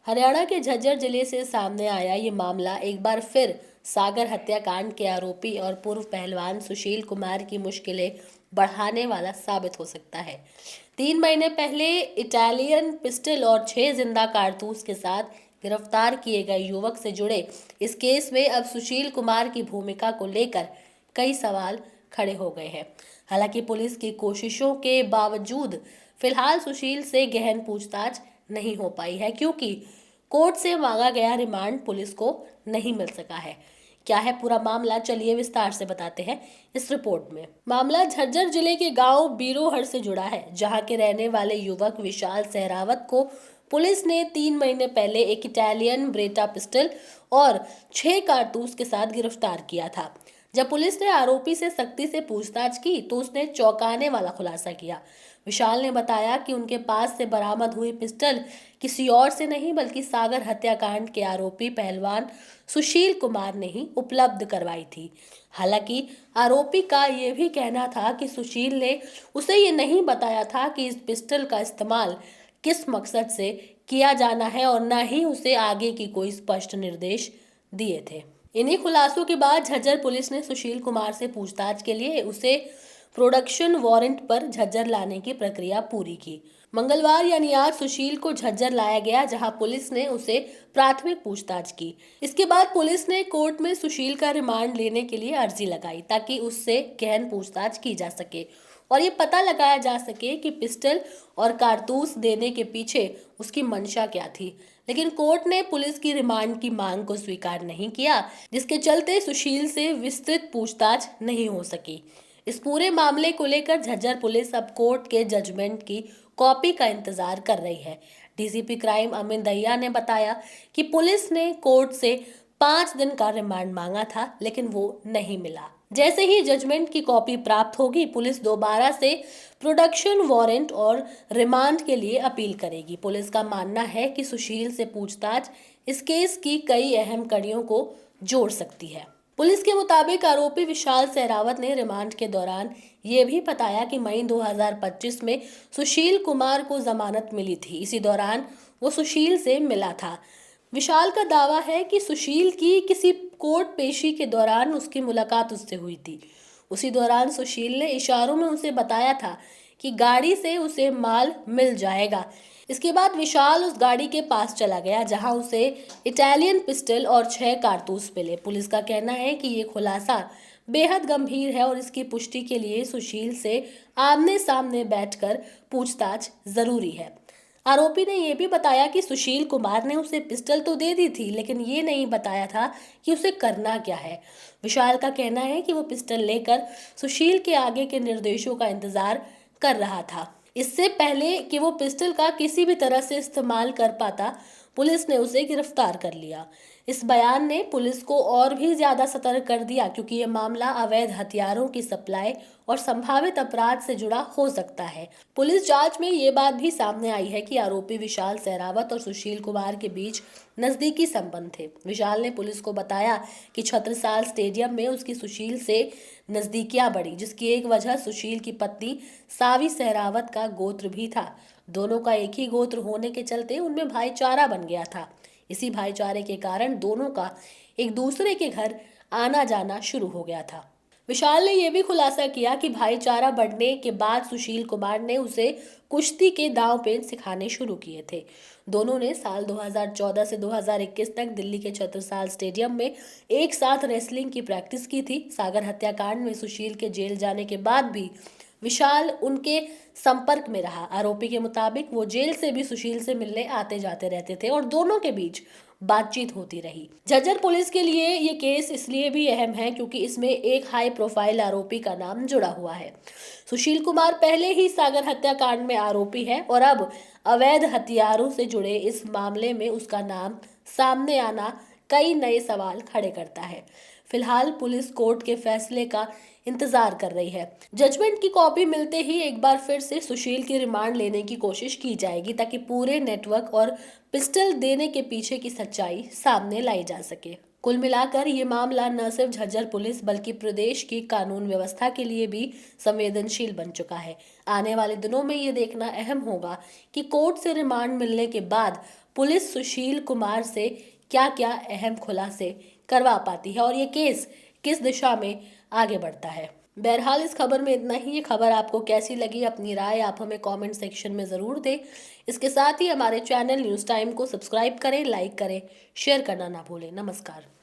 हरियाणा के झज्जर जिले से सामने आया ये मामला एक बार फिर सागर हत्याकांड के आरोपी और पूर्व पहलवान सुशील कुमार की मुश्किलें बढ़ाने वाला साबित हो सकता है। 3 महीने पहले इटालियन पिस्टल और 6 जिंदा कारतूस के साथ गिरफ्तार किए गए युवक से जुड़े इस केस में अब सुशील कुमार की भूमिका को लेकर कई सवाल खड़े हो गए हैं। हालांकि पुलिस की कोशिशों के बावजूद फिलहाल सुशील से गहन पूछताछ नहीं हो पाई है, क्योंकि कोर्ट से मांगा गया रिमांड पुलिस को नहीं मिल सका है। क्या है पूरा मामला, चलिए विस्तार से बताते हैं इस रिपोर्ट में। मामला झज्जर जिले के गांव बीरोहर से जुड़ा है, जहां के रहने वाले युवक विशाल सहरावत को पुलिस ने 3 महीने पहले एक इटालियन ब्रेटा पिस्टल और 6 कारतूस के साथ गिरफ्तार किया था। जब पुलिस ने आरोपी से सख्ती से पूछताछ की तो उसने चौंकाने वाला खुलासा किया। विशाल ने बताया कि उनके पास से बरामद हुई पिस्टल किसी और से नहीं बल्कि सागर हत्याकांड के आरोपी पहलवान सुशील कुमार ने ही उपलब्ध करवाई थी। हालांकि आरोपी का यह भी कहना था कि सुशील ने उसे ये नहीं बताया था कि इस पिस्टल का इस्तेमाल किस मकसद से किया जाना है और न ही उसे आगे की कोई स्पष्ट निर्देश दिए थे। इन्हीं खुलासों के बाद झज्जर पुलिस ने सुशील कुमार से पूछताछ के लिए उसे प्रोडक्शन वारंट पर झज्जर लाने की प्रक्रिया पूरी की। मंगलवार यानी आज सुशील को झज्जर लाया गया, जहां पुलिस ने उसे प्राथमिक पूछताछ की। इसके बाद पुलिस ने कोर्ट में सुशील का रिमांड लेने के लिए अर्जी लगाई ताकि उससे गहन पूछताछ की जा सके और ये पता लगाया जा सके कि पिस्टल और कारतूस देने के पीछे उसकी मंशा क्या थी। लेकिन कोर्ट ने पुलिस की रिमांड की मांग को स्वीकार नहीं किया, जिसके चलते सुशील से विस्तृत पूछताछ नहीं हो सकी। इस पूरे मामले को लेकर झज्जर पुलिस अब कोर्ट के जजमेंट की कॉपी का इंतजार कर रही है। डीसीपी क्राइम अमित दहिया ने बताया कि पुलिस ने कोर्ट से 5 दिन का रिमांड मांगा था, लेकिन वो नहीं मिला। जैसे ही जजमेंट की कॉपी प्राप्त होगी, पुलिस दोबारा से प्रोडक्शन वारंट और रिमांड के लिए अपील करेगी। पुलिस का मानना है कि सुशील से पूछताछ इस केस की कई अहम कड़ियों को जोड़ सकती है। पुलिस के मुताबिक आरोपी विशाल सहरावत ने रिमांड के दौरान ये भी बताया कि मई 2025 में सुशील कुमार को जमानत मिली थी। इसी दौरान वो सुशील से मिला था। विशाल का दावा है कि सुशील की किसी कोर्ट पेशी के दौरान उसकी मुलाकात उससे हुई थी। उसी दौरान सुशील ने इशारों में उसे बताया था कि गाड़ी से उसे माल मिल जाएगा। इसके बाद विशाल उस गाड़ी के पास चला गया, जहां उसे इटालियन पिस्टल और 6 कारतूस मिले। पुलिस का कहना है कि ये खुलासा बेहद गंभीर है और इसकी पुष्टि के लिए सुशील से आमने सामने बैठकर पूछताछ जरूरी है। आरोपी ने यह भी बताया कि सुशील कुमार ने उसे पिस्टल तो दे दी थी, लेकिन ये नहीं बताया था कि उसे करना क्या है। विशाल का कहना है कि वो पिस्टल लेकर सुशील के आगे के निर्देशों का इंतजार कर रहा था। इससे पहले कि वो पिस्टल का किसी भी तरह से इस्तेमाल कर पाता, पुलिस ने उसे गिरफ्तार कर लिया। इस बयान ने पुलिस को और भी ज्यादा सतर्क कर दिया, क्योंकि ये मामला अवैध हथियारों की सप्लाई और संभावित अपराध से जुड़ा हो सकता है। पुलिस जांच में ये बात भी सामने आई है कि आरोपी विशाल सहरावत और सुशील कुमार के बीच नजदीकी संबंध थे। विशाल ने पुलिस को बताया कि छत्रसाल स्टेडियम में उसकी सुशील से नजदीकियां बढ़ी, जिसकी एक वजह सुशील की पत्नी सावी सहरावत का गोत्र भी था। दोनों का एक ही गोत्र होने के चलते उनमें भाईचारा बन गया था। इसी भाईचारे के कारण दोनों का एक दूसरे के घर आना जाना शुरू हो गया था। विशाल ने यह भी खुलासा किया कि भाईचारा बढ़ने के बाद सुशील कुमार ने उसे कुश्ती के दांव पेच सिखाने शुरू किए थे। दोनों ने साल 2014 से 2021 तक दिल्ली के छत्रसाल स्टेडियम में एक साथ रेसलिंग की प्रैक्टिस की थी। सागर हत्याकांड में सुशील के जेल जाने के बाद भी विशाल उनके संपर्क में रहा। आरोपी के मुताबिक वो जेल से भी सुशील से मिलने आते जाते रहते थे और दोनों के बीच बातचीत होती रही। झज्जर पुलिस के लिए ये केस इसलिए भी अहम है क्योंकि इसमें एक हाई प्रोफाइल आरोपी का नाम जुड़ा हुआ है। सुशील कुमार पहले ही सागर हत्याकांड में आरोपी है और अब अवैध हथियारों से जुड़े इस मामले में उसका नाम सामने आना कई नए सवाल खड़े करता है। फिलहाल पुलिस कोर्ट के फैसले का इंतजार कर रही है। जजमेंट की कॉपी मिलते ही एक बार फिर से सुशील की रिमांड लेने की कोशिश की जाएगी, ताकि पूरे नेटवर्क और पिस्टल देने के पीछे की सच्चाई सामने लाई जा सके। कुल मिलाकर ये मामला न सिर्फ झज्जर पुलिस बल्कि प्रदेश की कानून व्यवस्था के लिए भी संवेदनशील बन चुका है। आने वाले दिनों में ये देखना अहम होगा कि कोर्ट से रिमांड मिलने के बाद पुलिस सुशील कुमार से क्या क्या अहम खुलासे करवा पाती है और ये केस किस दिशा में आगे बढ़ता है। बहरहाल इस खबर में इतना ही। ये खबर आपको कैसी लगी, अपनी राय आप हमें कमेंट सेक्शन में ज़रूर दें। इसके साथ ही हमारे चैनल न्यूज़ टाइम को सब्सक्राइब करें, लाइक करें, शेयर करना ना भूलें। नमस्कार।